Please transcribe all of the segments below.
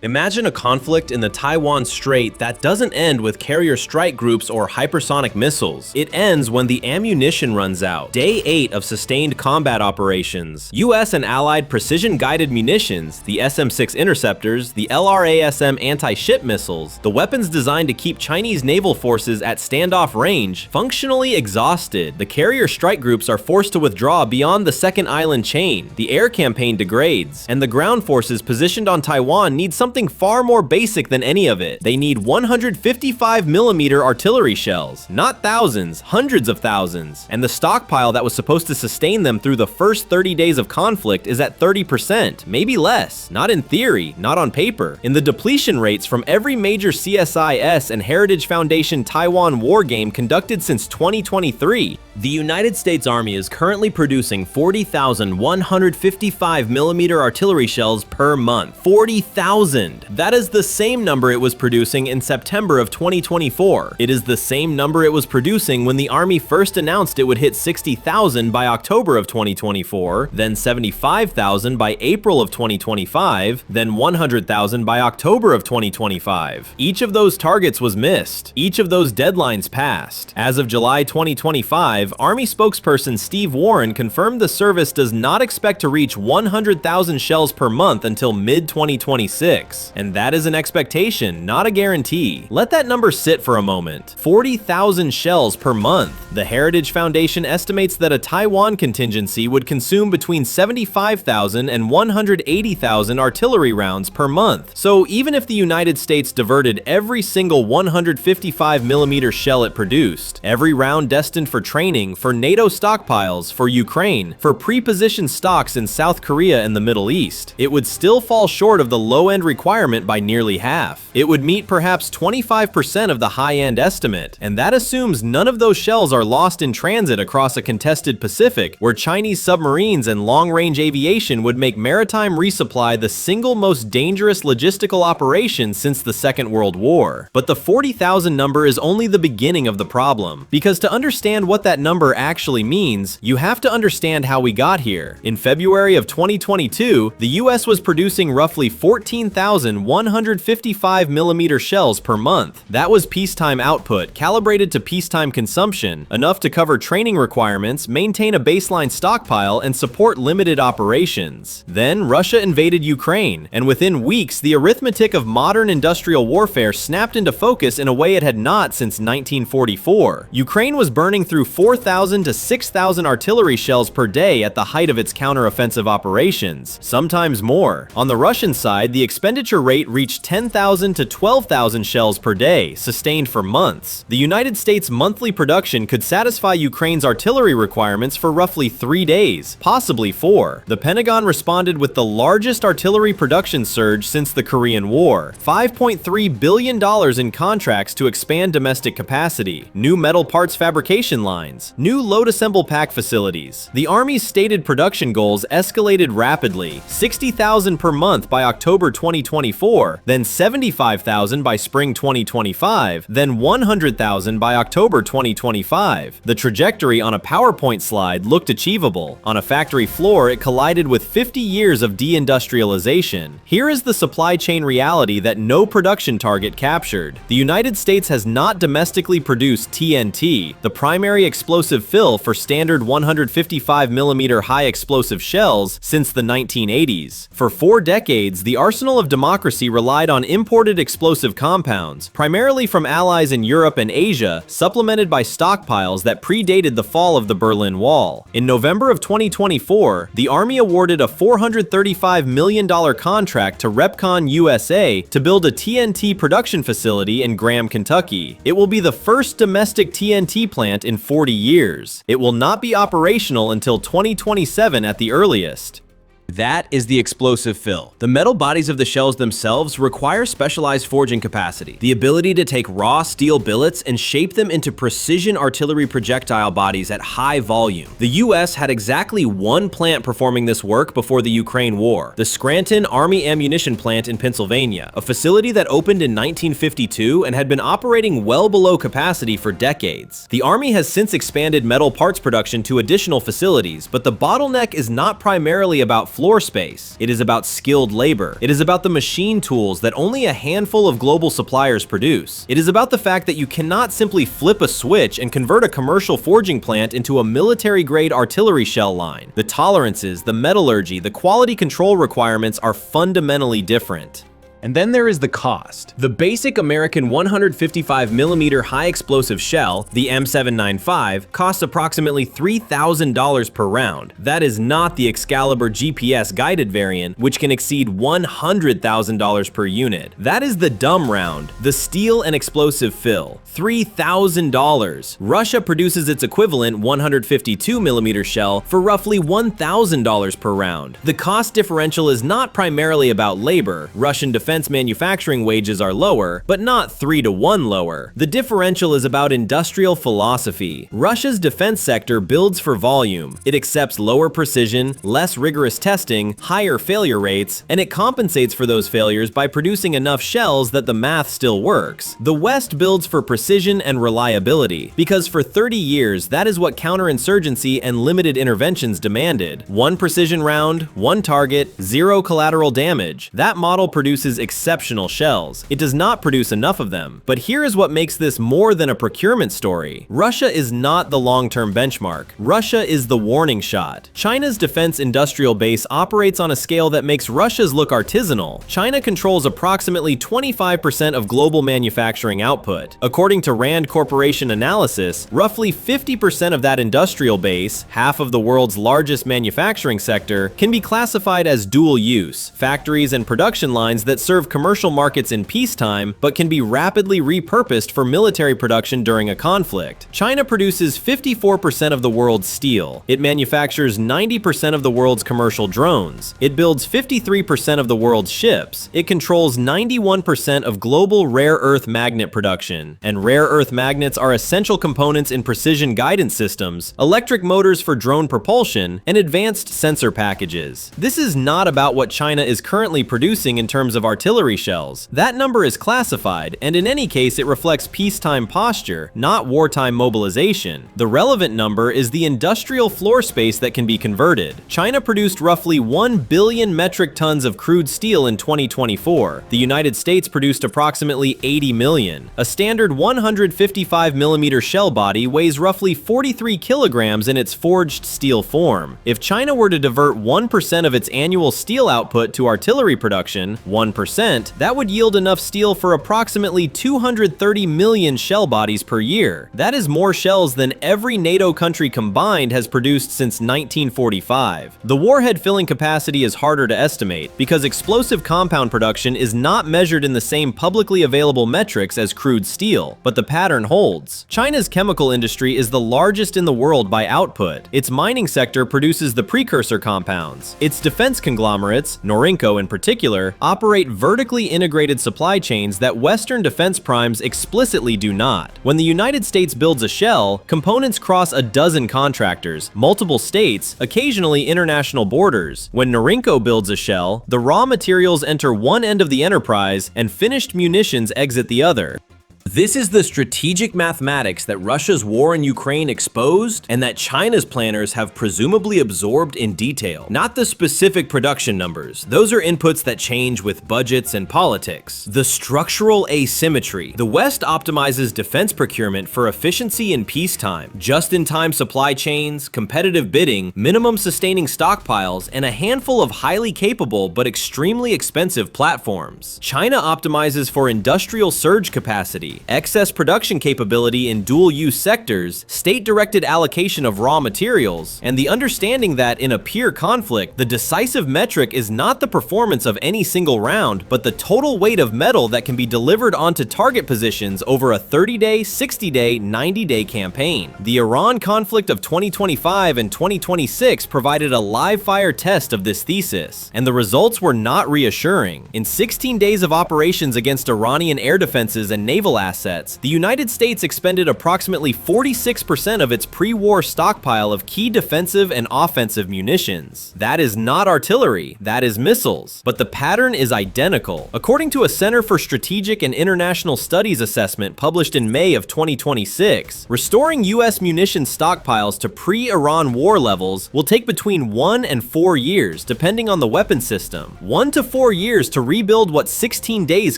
Imagine a conflict in the Taiwan Strait that doesn't end with carrier strike groups or hypersonic missiles. It ends when the ammunition runs out. Day 8 of sustained combat operations. US and allied precision-guided munitions, the SM-6 interceptors, the LRASM anti-ship missiles, the weapons designed to keep Chinese naval forces at standoff range, functionally exhausted. The carrier strike groups are forced to withdraw beyond the second island chain. The air campaign degrades, and the ground forces positioned on Taiwan need something far more basic than any of it. They need 155mm artillery shells, not thousands, hundreds of thousands. And the stockpile that was supposed to sustain them through the first 30 days of conflict is at 30%, maybe less. Not in theory, not on paper. In the depletion rates from every major CSIS and Heritage Foundation Taiwan wargame conducted since 2023, the United States Army is currently producing 40,155mm artillery shells per month. 40,000! That is the same number it was producing in September of 2024. It is the same number it was producing when the Army first announced it would hit 60,000 by October of 2024, then 75,000 by April of 2025, then 100,000 by October of 2025. Each of those targets was missed. Each of those deadlines passed. As of July 2025, Army spokesperson Steve Warren confirmed the service does not expect to reach 100,000 shells per month until mid-2026. And that is an expectation, not a guarantee. Let that number sit for a moment. 40,000 shells per month. The Heritage Foundation estimates that a Taiwan contingency would consume between 75,000 and 180,000 artillery rounds per month. So even if the United States diverted every single 155mm shell it produced, every round destined for training, for NATO stockpiles, for Ukraine, for pre-positioned stocks in South Korea and the Middle East, it would still fall short of the low-end requirement by nearly half. It would meet perhaps 25% of the high-end estimate, and that assumes none of those shells are lost in transit across a contested Pacific, where Chinese submarines and long-range aviation would make maritime resupply the single most dangerous logistical operation since the Second World War. But the 40,000 number is only the beginning of the problem, because to understand what that number actually means, you have to understand how we got here. In February of 2022, the US was producing roughly 14,155mm shells per month. That was peacetime output, calibrated to peacetime consumption, enough to cover training requirements, maintain a baseline stockpile, and support limited operations. Then Russia invaded Ukraine, and within weeks, the arithmetic of modern industrial warfare snapped into focus in a way it had not since 1944. Ukraine was burning through 4,000 to 6,000 artillery shells per day at the height of its counteroffensive operations, sometimes more. On the Russian side, the expenditure rate reached 10,000 to 12,000 shells per day, sustained for months. The United States' monthly production could satisfy Ukraine's artillery requirements for roughly 3 days, possibly 4. The Pentagon responded with the largest artillery production surge since the Korean War. $5.3 billion in contracts to expand domestic capacity, new metal parts fabrication lines, new load assemble pack facilities. The Army's stated production goals escalated rapidly, 60,000 per month by October 2024, then 75,000 by spring 2025, then 100,000 by October 2025. The trajectory on a PowerPoint slide looked achievable. On a factory floor, it collided with 50 years of deindustrialization. Here is the supply chain reality that no production target captured. The United States has not domestically produced TNT, the primary explosive fill for standard 155mm high explosive shells, since the 1980s. For 4 decades, the arsenal of democracy relied on imported explosive compounds, primarily from allies in Europe and Asia, supplemented by stockpiles that predated the fall of the Berlin Wall. In November of 2024, the Army awarded a $435 million contract to Repkon USA to build a TNT production facility in Graham, Kentucky. It will be the first domestic TNT plant in 40 years. It will not be operational until 2027 at the earliest. That is the explosive fill. The metal bodies of the shells themselves require specialized forging capacity, the ability to take raw steel billets and shape them into precision artillery projectile bodies at high volume. The US had exactly one plant performing this work before the Ukraine war, the Scranton Army Ammunition Plant in Pennsylvania, a facility that opened in 1952 and had been operating well below capacity for decades. The Army has since expanded metal parts production to additional facilities, but the bottleneck is not primarily about floor space. It is about skilled labor. It is about the machine tools that only a handful of global suppliers produce. It is about the fact that you cannot simply flip a switch and convert a commercial forging plant into a military-grade artillery shell line. The tolerances, the metallurgy, the quality control requirements are fundamentally different. And then there is the cost. The basic American 155mm high-explosive shell, the M795, costs approximately $3,000 per round. That is not the Excalibur GPS-guided variant, which can exceed $100,000 per unit. That is the dumb round, the steel and explosive fill. $3,000. Russia produces its equivalent 152mm shell for roughly $1,000 per round. The cost differential is not primarily about labor. Russian defense manufacturing wages are lower, but not 3 to 1 lower. The differential is about industrial philosophy. Russia's defense sector builds for volume. It accepts lower precision, less rigorous testing, higher failure rates, and it compensates for those failures by producing enough shells that the math still works. The West builds for precision and reliability, because for 30 years that is what counterinsurgency and limited interventions demanded. One precision round, one target, zero collateral damage. That model produces exceptional shells. It does not produce enough of them. But here is what makes this more than a procurement story. Russia is not the long-term benchmark. Russia is the warning shot. China's defense industrial base operates on a scale that makes Russia's look artisanal. China controls approximately 25% of global manufacturing output. According to Rand Corporation analysis, roughly 50% of that industrial base, half of the world's largest manufacturing sector, can be classified as dual use, factories and production lines that serve commercial markets in peacetime, but can be rapidly repurposed for military production during a conflict. China produces 54% of the world's steel. It manufactures 90% of the world's commercial drones. It builds 53% of the world's ships. It controls 91% of global rare earth magnet production. And rare earth magnets are essential components in precision guidance systems, electric motors for drone propulsion, and advanced sensor packages. This is not about what China is currently producing in terms of artillery shells. That number is classified, and in any case it reflects peacetime posture, not wartime mobilization. The relevant number is the industrial floor space that can be converted. China produced roughly 1 billion metric tons of crude steel in 2024. The United States produced approximately 80 million. A standard 155mm shell body weighs roughly 43 kilograms in its forged steel form. If China were to divert 1% of its annual steel output to artillery production, 1%, that would yield enough steel for approximately 230 million shell bodies per year. That is more shells than every NATO country combined has produced since 1945. The warhead filling capacity is harder to estimate because explosive compound production is not measured in the same publicly available metrics as crude steel, but the pattern holds. China's chemical industry is the largest in the world by output. Its mining sector produces the precursor compounds. Its defense conglomerates, Norinco in particular, operate vertically integrated supply chains that Western defense primes explicitly do not. When the United States builds a shell, components cross a dozen contractors, multiple states, occasionally international borders. When Norinco builds a shell, the raw materials enter one end of the enterprise and finished munitions exit the other. This is the strategic mathematics that Russia's war in Ukraine exposed and that China's planners have presumably absorbed in detail. Not the specific production numbers. Those are inputs that change with budgets and politics. The structural asymmetry. The West optimizes defense procurement for efficiency in peacetime, just-in-time supply chains, competitive bidding, minimum sustaining stockpiles, and a handful of highly capable but extremely expensive platforms. China optimizes for industrial surge capacity, excess production capability in dual-use sectors, state-directed allocation of raw materials, and the understanding that in a peer conflict, the decisive metric is not the performance of any single round, but the total weight of metal that can be delivered onto target positions over a 30-day, 60-day, 90-day campaign. The Iran conflict of 2025 and 2026 provided a live-fire test of this thesis, and the results were not reassuring. In 16 days of operations against Iranian air defenses and naval assets, assets, the United States expended approximately 46% of its pre-war stockpile of key defensive and offensive munitions. That is not artillery, that is missiles. But the pattern is identical. According to a Center for Strategic and International Studies assessment published in May of 2026, restoring U.S. munitions stockpiles to pre-Iran war levels will take between 1 and 4 years, depending on the weapon system. 1 to 4 years to rebuild what 16 days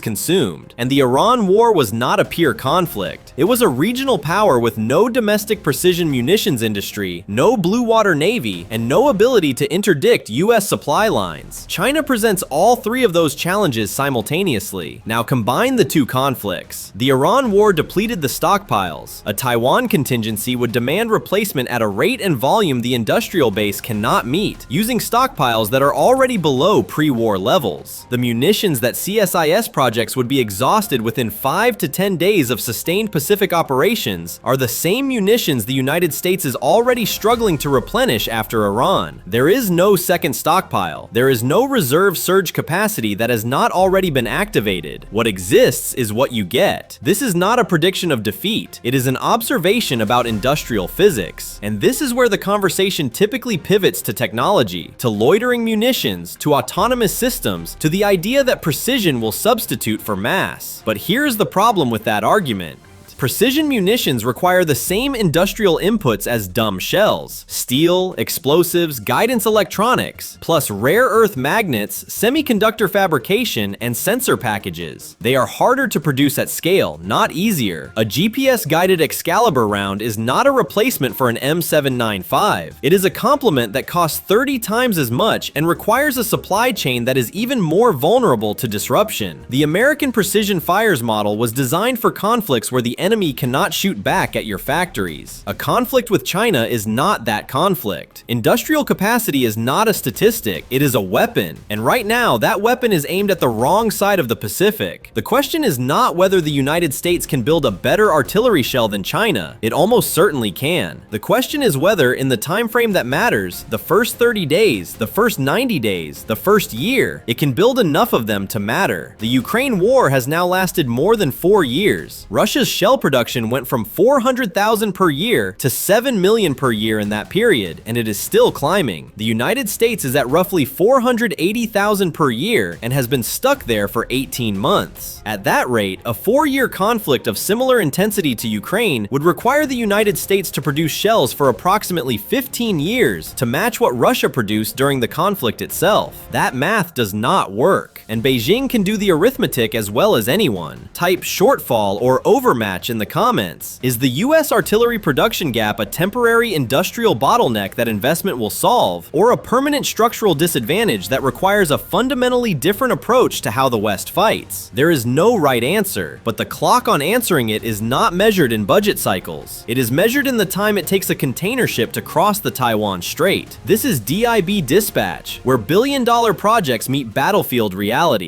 consumed. And the Iran war was not a peer conflict. It was a regional power with no domestic precision munitions industry, no blue water navy, and no ability to interdict U.S. supply lines. China presents all three of those challenges simultaneously. Now combine the two conflicts. The Iran war depleted the stockpiles. A Taiwan contingency would demand replacement at a rate and volume the industrial base cannot meet, using stockpiles that are already below pre-war levels. The munitions that CSIS projects would be exhausted within 5 to 10 days of sustained Pacific operations are the same munitions the United States is already struggling to replenish after Iran. There is no second stockpile. There is no reserve surge capacity that has not already been activated. What exists is what you get. This is not a prediction of defeat. It is an observation about industrial physics. And this is where the conversation typically pivots to technology, to loitering munitions, to autonomous systems, to the idea that precision will substitute for mass. But here's the problem with that argument. Precision munitions require the same industrial inputs as dumb shells: steel, explosives, guidance electronics, plus rare earth magnets, semiconductor fabrication, and sensor packages. They are harder to produce at scale, not easier. A GPS-guided Excalibur round is not a replacement for an M795. It is a complement that costs 30 times as much and requires a supply chain that is even more vulnerable to disruption. The American precision fires model was designed for conflicts where the enemy cannot shoot back at your factories. A conflict with China is not that conflict. Industrial capacity is not a statistic, it is a weapon. And right now, that weapon is aimed at the wrong side of the Pacific. The question is not whether the United States can build a better artillery shell than China. It almost certainly can. The question is whether, in the time frame that matters, the first 30 days, the first 90 days, the first year, it can build enough of them to matter. The Ukraine war has now lasted more than 4 years. Russia's shell production went from 400,000 per year to 7 million per year in that period, and it is still climbing. The United States is at roughly 480,000 per year and has been stuck there for 18 months. At that rate, a 4-year conflict of similar intensity to Ukraine would require the United States to produce shells for approximately 15 years to match what Russia produced during the conflict itself. That math does not work, and Beijing can do the arithmetic as well as anyone. Type shortfall or overmatch in the comments. Is the US artillery production gap a temporary industrial bottleneck that investment will solve, or a permanent structural disadvantage that requires a fundamentally different approach to how the West fights? There is no right answer, but the clock on answering it is not measured in budget cycles. It is measured in the time it takes a container ship to cross the Taiwan Strait. This is DIB dispatch, where billion-dollar projects meet battlefield reality.